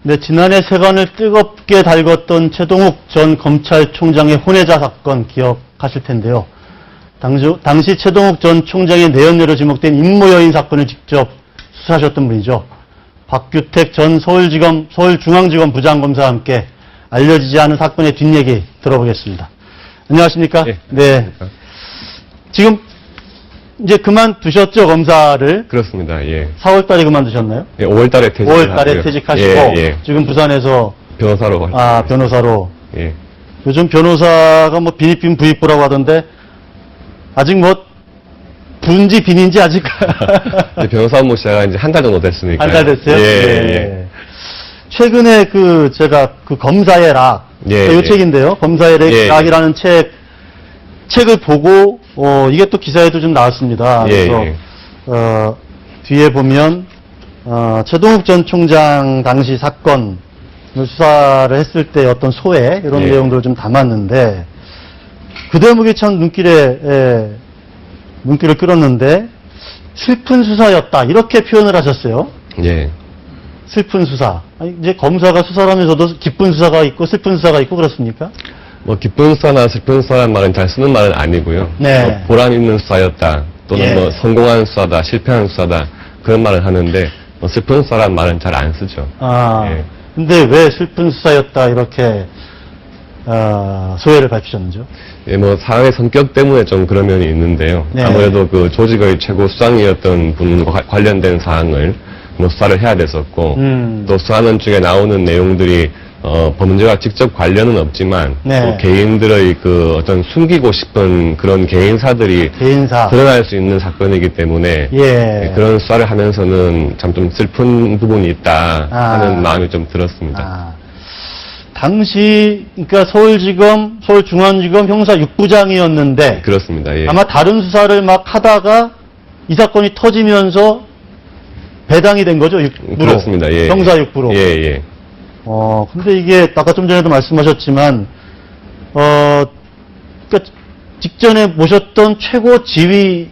네, 지난해 세간을 뜨겁게 달궜던 최동욱 전 검찰총장의 혼외자 사건 기억하실 텐데요. 당시 최동욱 전 총장의 내연녀로 지목된 임모여인 사건을 직접 수사하셨던 분이죠. 박규택 전 서울중앙지검 부장검사와 함께 알려지지 않은 사건의 뒷얘기 들어보겠습니다. 안녕하십니까? 네. 지금 이제 그만두셨죠, 검사를? 그렇습니다. 예. 4월 달에 그만두셨나요? 예, 5월 달에 5월 달에 퇴직하시고, 지금 부산에서 변호사로. 변호사로. 예. 요즘 변호사가 뭐 비니빈 부익부라고 하던데, 아직 뭐, 분지 빈인지 아직. 변호사 업무 시작한 지 한 달 정도 됐으니까. 한 달 됐어요? 예. 최근에 제가 검사의 락. 이 책인데요. 검사의 락이라는 책을 보고, 이게 또 기사에도 좀 나왔습니다. 그래서, 뒤에 보면, 최동욱 전 총장 당시 사건을 수사를 했을 때 어떤 소회, 이런 내용들을 좀 담았는데, 그 대목이 참 눈길을 끌었는데, 슬픈 수사였다. 이렇게 표현을 하셨어요. 예. 슬픈 수사. 아니, 이제 검사가 수사를 하면서도 기쁜 수사가 있고 슬픈 수사가 있고 그렇습니까? 뭐, 기쁜 수사나 슬픈 수사라는 말은 잘 쓰는 말은 아니고요. 네. 뭐 보람 있는 수사였다. 또는 뭐, 성공한 수사다, 실패한 수사다. 그런 말을 하는데, 뭐 슬픈 수사라는 말은 잘 안 쓰죠. 근데 왜 슬픈 수사였다, 이렇게, 소회를 밝히셨는지요? 예, 뭐, 사람의 성격 때문에 좀 그런 면이 있는데요. 네. 아무래도 그 조직의 최고 수장이었던 분과 관련된 사항을 뭐 수사를 해야 됐었고, 또 수사하는 중에 나오는 내용들이, 범죄와 직접 관련은 없지만, 또 개인들의 그 어떤 숨기고 싶은 그런 개인사들이 드러날 수 있는 사건이기 때문에, 그런 수사를 하면서는 참 좀 슬픈 부분이 있다 하는 마음이 좀 들었습니다. 당시, 그러니까 서울중앙지검 형사 6부장이었는데, 그렇습니다. 예. 아마 다른 수사를 막 하다가 이 사건이 터지면서 배당이 된 거죠, 6부로. 그렇습니다. 예. 형사 6부로. 예. 근데 이게 아까 좀 전에도 말씀하셨지만, 그러니까 직전에 모셨던 최고 지휘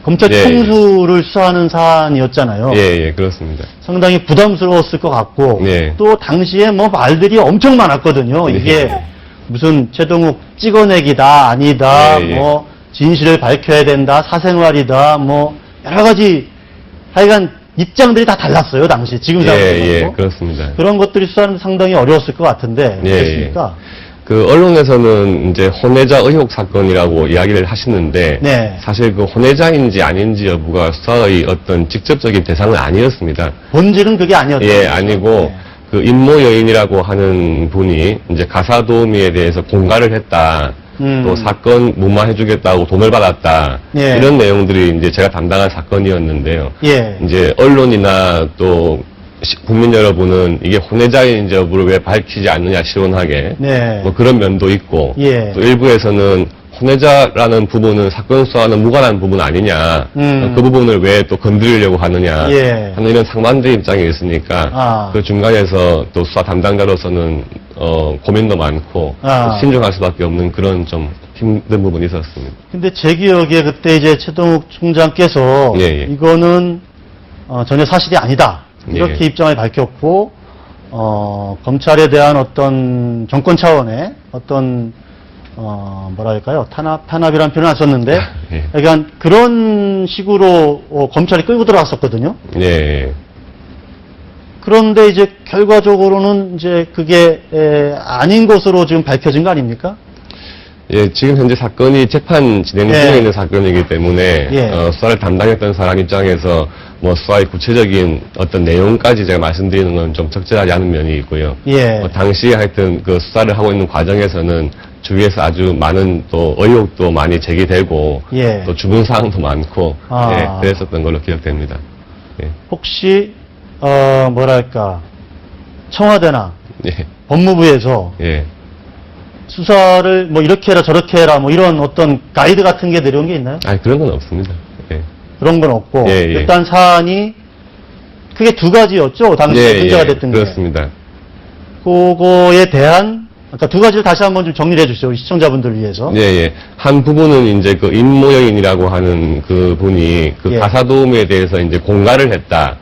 검찰 총수를 수사하는 사안이었잖아요. 예, 그렇습니다. 상당히 부담스러웠을 것 같고, 또 당시에 뭐 말들이 엄청 많았거든요. 이게 무슨 최동욱 찍어내기다, 아니다, 뭐 진실을 밝혀야 된다, 사생활이다, 뭐 여러 가지 하여간 입장들이 다 달랐어요, 당시. 지금 생각해도. 그렇습니다. 그런 것들이 수사는 상당히 어려웠을 것 같은데, 어떻습니까? 그 언론에서는 이제 혼외자 의혹 사건이라고 이야기를 하시는데, 사실 그 혼외자인지 아닌지 여부가 수사의 어떤 직접적인 대상은 아니었습니다. 본질은 그게 아니었죠. 아니고, 그 임모 여인이라고 하는 분이 이제 가사 도우미에 대해서 공갈을 했다. 또 사건 무마해주겠다고 돈을 받았다. 이런 내용들이 이제 제가 담당한 사건이었는데요. 이제 언론이나 또 국민 여러분은 이게 혼외자인지 여부를 왜 밝히지 않느냐 시원하게 뭐 그런 면도 있고 또 일부에서는 혼외자라는 부분은 사건 수사와는 무관한 부분 아니냐 그 부분을 왜 또 건드리려고 하느냐 하는 이런 상반된 입장이 있으니까 그 중간에서 또 수사 담당자로서는 고민도 많고 신중할 수밖에 없는 그런 좀 힘든 부분이 있었습니다. 근데 제 기억에 그때 이제 최동욱 총장께서 이거는 전혀 사실이 아니다. 이렇게 입장을 밝혔고, 검찰에 대한 어떤 정권 차원의 어떤, 뭐랄까요. 탄압이라는 표현을 안 썼는데, 그러니까 그런 식으로 검찰이 끌고 들어왔었거든요. 그런데 이제 결과적으로는 이제 그게 아닌 것으로 지금 밝혀진 거 아닙니까? 지금 현재 사건이 재판 진행 중에 있는 사건이기 때문에 수사를 담당했던 사람 입장에서 뭐 수사의 구체적인 어떤 내용까지 제가 말씀드리는 건 좀 적절하지 않은 면이 있고요. 당시에 하여튼 그 수사를 하고 있는 과정에서는 주위에서 아주 많은 또 의혹도 많이 제기되고 또 주문 사항도 많고 그랬었던 걸로 기억됩니다. 혹시 뭐랄까 청와대나 법무부에서 수사를 뭐 이렇게 해라 저렇게 해라 뭐 이런 어떤 가이드 같은 게 내려온 게 있나요? 그런 건 없습니다. 그런 건 없고 일단 사안이 크게 두 가지였죠. 당시에 문제가 됐던 게. 그렇습니다. 그거에 대한 그러니까 두 가지를 다시 한번 좀 정리해 주시죠. 시청자분들 위해서. 한 부분은 이제 그 임모 여인이라고 하는 그 분이 그 가사 도우미에 대해서 이제 공갈을 했다.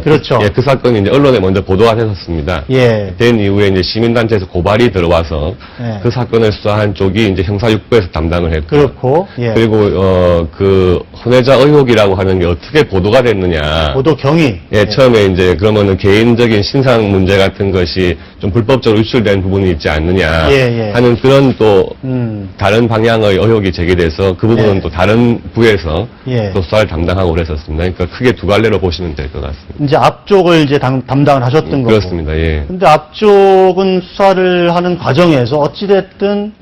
그렇죠. 그 사건이 이제 언론에 먼저 보도가 됐었습니다. 예. 된 이후에 이제 시민단체에서 고발이 들어와서 예. 그 사건을 수사한 쪽이 이제 형사육부에서 담당을 했고. 그렇고, 예. 그리고, 그, 혼외자 의혹이라고 하는 게 어떻게 보도가 됐느냐. 보도 경위. 예, 처음에 이제 그러면은 개인적인 신상 문제 같은 것이 좀 불법적으로 유출된 부분이 있지 않느냐. 예, 예. 하는 그런 또 다른 방향의 의혹이 제기돼서 그 부분은 예. 또 다른 부에서 예. 또 수사를 담당하고 그랬었습니다. 그러니까 크게 두 갈래로 보시면 될 것 같습니다. 이제 앞쪽을 이제 담당을 하셨던 거고. 그렇습니다. 예. 근데 앞쪽은 수사를 하는 과정에서 어찌됐든,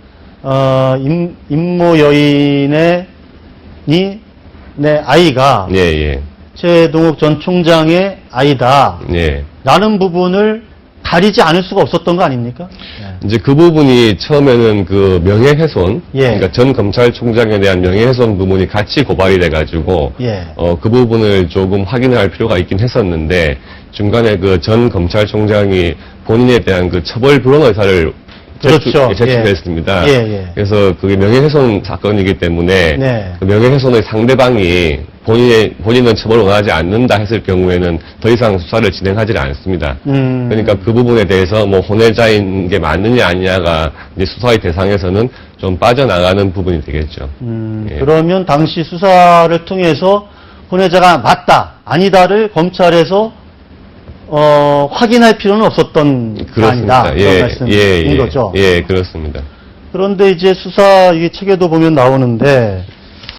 임모 여인의, 내 아이가 예, 예. 최동욱 전 총장의 아이다. 예. 라는 부분을 가리지 않을 수가 없었던 거 아닙니까? 예. 이제 그 부분이 처음에는 그 명예훼손, 예. 그러니까 전 검찰총장에 대한 명예훼손 부분이 같이 고발이 돼가지고, 예. 그 부분을 조금 확인할 필요가 있긴 했었는데, 중간에 그 전 검찰총장이 본인에 대한 그 처벌 불원 의사를 그렇죠. 제출했습니다. 예, 예. 그래서 그게 명예훼손 사건이기 때문에, 네. 그 명예훼손의 상대방이 본인은 처벌을 원하지 않는다 했을 경우에는 더 이상 수사를 진행하지 않습니다. 그러니까 그 부분에 대해서 뭐 혼외자인 게 맞느냐 아니냐가 이제 수사의 대상에서는 좀 빠져나가는 부분이 되겠죠. 예. 그러면 당시 수사를 통해서 혼외자가 맞다, 아니다를 검찰에서 확인할 필요는 없었던 그렇습니다. 아니다. 그런 말씀인 거죠. 예, 그렇습니다. 그런데 이제 수사 이 책에도 보면 나오는데